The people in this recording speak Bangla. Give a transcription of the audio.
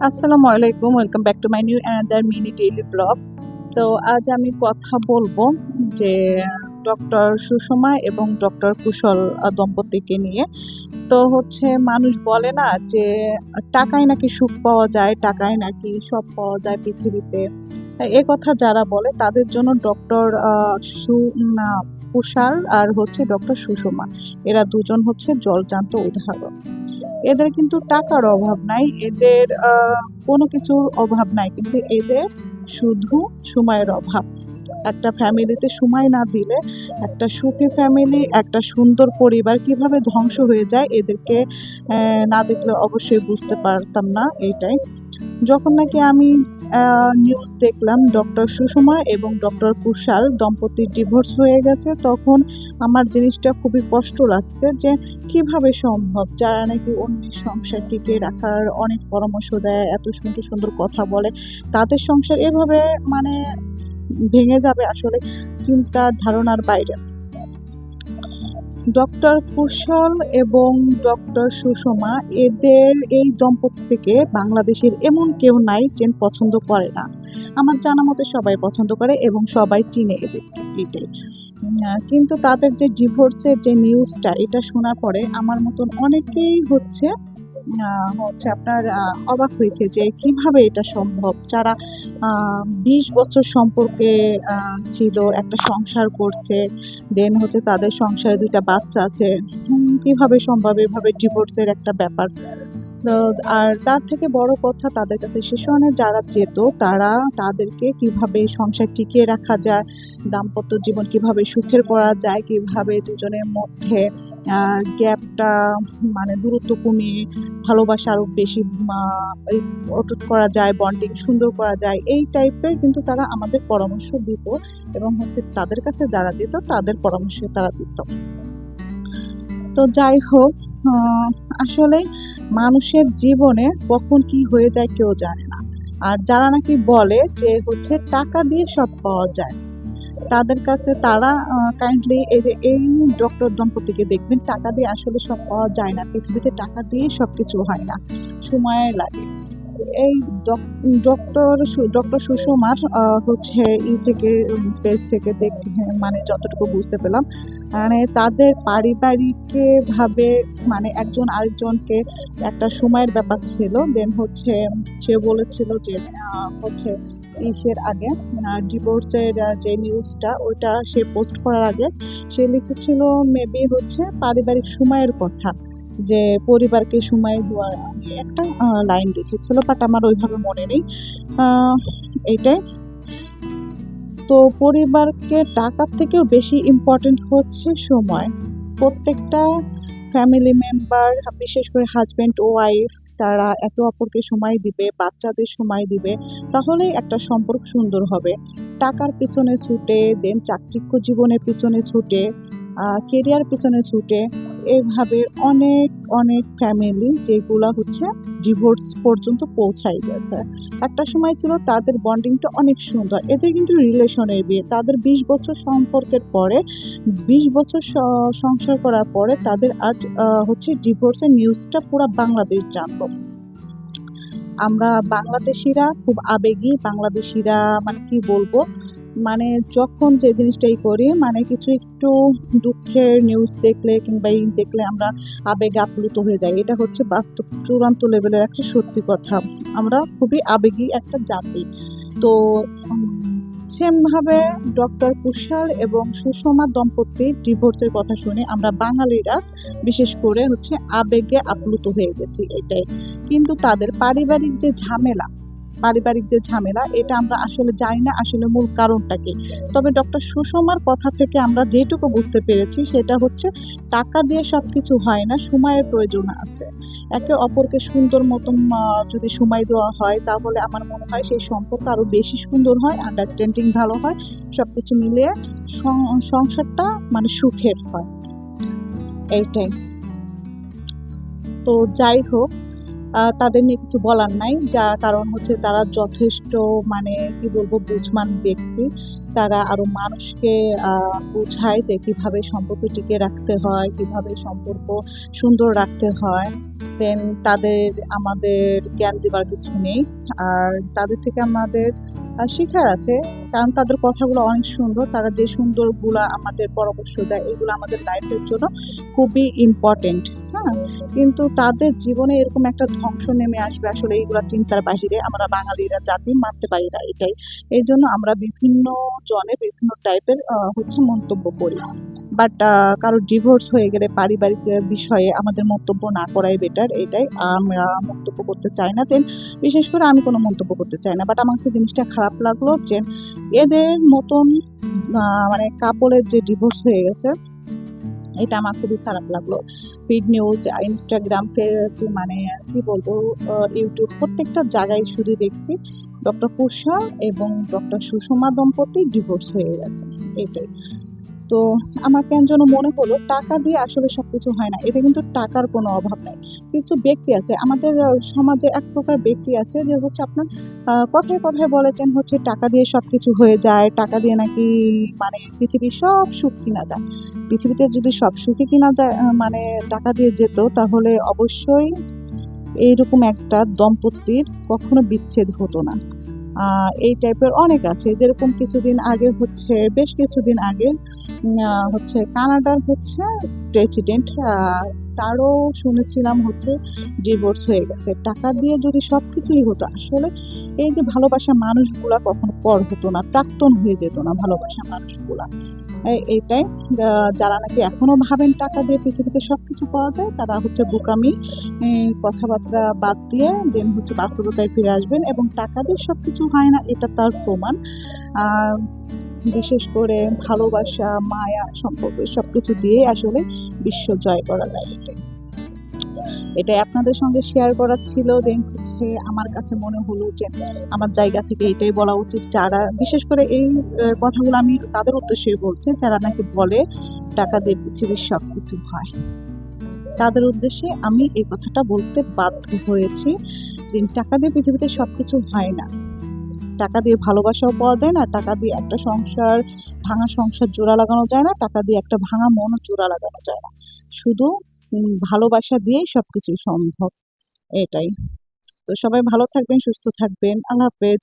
আসসালামু আলাইকুম। Welcome back to my new another mini daily blog. তো আজ আমি কথা বলবো যে ডক্টর সুষমা এবং ডক্টর কুশল দম্পতিকে নিয়ে। তো হচ্ছে মানুষ বলে না যে টাকায় নাকি সুখ পাওয়া যায়, টাকায় নাকি সব পাওয়া যায় পৃথিবীতে। এ কথা যারা বলে তাদের জন্য ডক্টর সু না কুশল আর হচ্ছে ডক্টর সুষমা, এরা দুজন হচ্ছে জলজান্ত উদাহরণ। এদের কিন্তু টাকার অভাব নাই, এদের কোনো কিছুর অভাব নাই, কিন্তু এদের শুধু সময়ের অভাব। একটা ফ্যামিলিতে সময় না দিলে একটা সুখী ফ্যামিলি, একটা সুন্দর পরিবার কিভাবে ধ্বংস হয়ে যায় এদেরকে না দেখলে অবশ্যই বুঝতে পারতাম না। এইটাই যখন নাকি আমি নিউজ দেখলাম ডক্টর সুষমা এবং ডক্টর কুশাল দম্পতির ডিভোর্স হয়ে গেছে, তখন আমার জিনিসটা খুবই কষ্ট লাগছে যে কিভাবে সম্ভব, যারা নাকি অন্যের সংসার টিকিয়ে রাখার অনেক পরামর্শ দেয়, এত সুন্দর সুন্দর কথা বলে, তাদের সংসার এভাবে মানে ভেঙে যাবে আসলে চিন্তার ধারণার বাইরে। ডক্টর কুশল এবং ডক্টর সুষমা, এদের এই দম্পতিকে বাংলাদেশের এমন কেউ নাই যে পছন্দ করে না। আমার জানা মতে সবাই পছন্দ করে এবং সবাই চিনে এদেরকে, এটাই। কিন্তু তাদের যে ডিভোর্সের যে নিউজটা, এটা শোনার পরে আমার মতন অনেকেই হচ্ছে আপনার অবাক হয়েছে যে কিভাবে এটা সম্ভব। যারা ২০ বছর সম্পর্কে ছিল, একটা সংসার করছে, দেন হচ্ছে তাদের সংসারে ২ টা বাচ্চা আছে। কিভাবে সম্ভব এভাবে ডিভোর্সের একটা ব্যাপার? তো আর তার থেকে বড় কথা, তাদের কাছে সেশনে যারা যেত তারা তাদেরকে কিভাবে সংসার টিকিয়ে রাখা যায়, দাম্পত্য জীবন কিভাবে সুখের করা যায়, কিভাবে দুজনের মধ্যে গ্যাপটা মানে দূরত্ব কমিয়ে ভালোবাসা আরো বেশি এই অটুট করা যায়, বন্ডিং সুন্দর করা যায়, এই টাইপের কিন্তু তারা আমাদের পরামর্শ দিত এবং হচ্ছে তাদের কাছে যারা যেত তাদের পরামর্শ তারা দিত। তো যাই হোক, আসলে মানুষের জীবনে কখন কি হয়ে যায় কেউ জানে না। আর যারা নাকি বলে যে হচ্ছে টাকা দিয়ে সব পাওয়া যায়, তাদের কাছে তারা কাইন্ডলি এই ডক্টর দম্পতিকে দেখবেন, টাকা দিয়ে আসলে সব পাওয়া যায় না। পৃথিবীতে টাকা দিয়ে সবকিছু হয় না, সময় লাগে। এই ডক্টর সুষমার হচ্ছে থেকে পেজ থেকে মানে যতটুকু বুঝতে পেলাম, মানে তাদের পারিবারিকভাবে মানে একজন আরেকজনকে একটা সময়ের ব্যাপার ছিল। দেন হচ্ছে সে বলেছিল যে হচ্ছে ইসের আগে ডিভোর্সের যে নিউজটা ওইটা সে পোস্ট করার আগে সে লিখেছিল মেবি হচ্ছে পারিবারিক সময়ের কথা, যে পরিবারকে সময় দেওয়ার একটা লাইন লিখেছিল, বাট আমার ওইভাবে মনে নেই। এইটাই। তো পরিবারকে টাকার থেকেও বেশি ইম্পর্টেন্ট হচ্ছে সময়। প্রত্যেকটা ফ্যামিলি মেম্বার, বিশেষ করে হাজব্যান্ড ও ওয়াইফ, তারা একে অপরকে সময় দিবে, বাচ্চাদের সময় দিবে, তাহলেই একটা সম্পর্ক সুন্দর হবে। টাকার পিছনে ছুটে, দেন চাকচিক্য জীবনের পিছনে ছুটে, কেরিয়ার পিছনে ছুটে, এভাবে অনেক অনেক ফ্যামিলি যেগুলা হচ্ছে ডিভোর্স পর্যন্ত পৌঁছাই গেছে। একটা সময় ছিল তাদের বন্ডিংটা অনেক সুন্দর, এদের কিন্তু রিলেশনের বিয়ে, তাদের ২০ বছর সম্পর্কের পরে, ২০ বছর সংসার করার পরে তাদের আজ হচ্ছে ডিভোর্সের নিউজটা পুরা বাংলাদেশ জানলো। আমরা বাংলাদেশিরা খুব আবেগী, বাংলাদেশিরা মানে কি বলবো, মানে যখন যে জিনিসটাই করি, মানে কিছু একটু দুঃখের নিউজ দেখলে কিংবা এই দেখলে আমরা আবেগে আপ্লুত হয়ে যাই। এটা হচ্ছে বাস্তব চূড়ান্ত লেভেলের একটা সত্যি কথা। আমরা খুবই আবেগী একটা জাতি। তো সেমভাবে ডক্টর কুশল এবং সুষমা দম্পতির ডিভোর্সের কথা শুনে আমরা বাঙালিরা বিশেষ করে হচ্ছে আবেগে আপ্লুত হয়ে গেছি, এটাই। কিন্তু তাদের পারিবারিক যে ঝামেলা, এটা আমরা আসলে জানি না আসলে মূল কারণটা কি। তবে ডক্টর সুষমার কথা থেকে আমরা যেটুকু বুঝতে পেরেছি সেটা হচ্ছে টাকা দিয়ে সবকিছু হয় না, সময়ের প্রয়োজন আছে। একে অপরকে সুন্দর মতন যদি সময় দেওয়া হয়, তাহলে আমার মনে হয় সেই সম্পর্ক আরো বেশি সুন্দর হয়, আন্ডারস্ট্যান্ডিং ভালো হয়, সবকিছু মিলিয়ে সংসারটা মানে সুখের হয়, এইটাই। তো যাই হোক, তাদের নিয়ে কিছু বলার নাই। কারণ হচ্ছে তারা যথেষ্ট মানে কি বলবো বুঝবান ব্যক্তি। তারা আরো মানুষকে বোঝায় যে কিভাবে সম্পর্ক টিকিয়ে রাখতে হয়, কিভাবে সম্পর্ক সুন্দর রাখতে হয়। দেন তাদের আমাদের জ্ঞান দেবার কিছু নেই। আর তাদের থেকে আমাদের শিখার আছে। কারণ তাদের কথাগুলো অনেক সুন্দর। তারা যে সুন্দরগুলা আমাদের পরামর্শ দেয় এগুলো আমাদের লাইফের জন্য খুবই ইম্পর্টেন্ট। হ্যাঁ? কিন্তু তাদের জীবনে এরকম একটা ধ্বংস নেমে আসবে আসলে এইগুলা চিন্তার বাহিরে। আমরা বাঙালিরা জাতি মানতে পারি না এটাই। এইজন্য আমরা বিভিন্ন জনে বিভিন্ন টাইপের মন্তব্য করি। বাট কারোর ডিভোর্স হয়ে গেলে পারিবারিক বিষয়ে আমাদের মন্তব্য না করাই বেটার, এটাই। আমরা মন্তব্য করতে চাই না। দেন বিশেষ করে আমি কোনো মন্তব্য করতে চাই না। বাট আমার কাছে জিনিসটা খারাপ লাগলো যে এদের মতন মানে কাপলের যে ডিভোর্স হয়ে গেছে, এটা আমার খুবই খারাপ লাগলো। ফিড নিউজ, ইনস্টাগ্রাম, মানে কি বলবো, ইউটিউব প্রত্যেকটা জায়গায় শুধু দেখছি ডক্টর কুশা এবং ডক্টর সুষমা দম্পতি ডিভোর্স হয়ে গেছে, এটাই। তো আমার কেন যেন মনে হলো টাকা দিয়ে আসলে সবকিছু হয় না। এতে কিন্তু টাকার কোনো অভাব নাই। কিছু ব্যক্তি আছে আমাদের সমাজে, এক প্রকার ব্যক্তি আছে যে আপনার কথায়, কথায় বলে যে টাকা দিয়ে সবকিছু হয়ে যায়। টাকা দিয়ে নাকি মানে পৃথিবীর সব সুখ কিনা যায়। পৃথিবীতে যদি সব সুখই কিনা যায় মানে টাকা দিয়ে যেত, তাহলে অবশ্যই এইরকম একটা দম্পতির কখনো বিচ্ছেদ হতো না। এই টাইপের অনেক আছে। যেরকম বেশ কিছুদিন আগে কানাডার প্রেসিডেন্ট, তারও শুনেছিলাম ডিভোর্স হয়ে গেছে। টাকা দিয়ে যদি সবকিছুই হতো, আসলে এই যে ভালোবাসা মানুষগুলা কখনো পর হতো না, প্রাক্তন হয়ে যেত না ভালোবাসা মানুষগুলা। এইটাই। যারা নাকি এখনো ভাবেন টাকা দিয়ে পৃথিবীতে সবকিছু পাওয়া যায়, তারা বোকামি কথাবার্তা বাদ দিয়ে দেন বাস্তবতায় ফিরে আসবেন, এবং টাকা দিয়ে সবকিছু হয় না, এটা তার প্রমাণ। আহ বিশেষ করে ভালোবাসা, মায়া, সম্পর্ক সবকিছু দিয়ে আসলে বিশ্ব জয় করা যায়। এটাই আপনাদের সঙ্গে শেয়ার করা ছিল। দেন আমার কাছে মনে হলো যে আমার জায়গা থেকে এটাই বলা উচিত, যারা বিশেষ করে এই কথাগুলো আমি তাদের উদ্দেশ্যে বলছি যারা নাকি বলে টাকা দিয়ে পৃথিবীর সবকিছু হয়। তাদের উদ্দেশ্যে আমি এই কথাটা বলতে বাধ্য হয়েছি যে টাকা দিয়ে পৃথিবীতে সবকিছু হয় না। টাকা দিয়ে ভালোবাসাও পাওয়া যায় না, টাকা দিয়ে একটা ভাঙা সংসার জোড়া লাগানো যায় না, টাকা দিয়ে একটা ভাঙা মনও জোড়া লাগানো যায় না। শুধু ভালোবাসা দিয়েই সবকিছু সম্ভব, এটাই। তো সবাই ভালো থাকবেন, সুস্থ থাকবেন। আল্লাহ হাফেজ।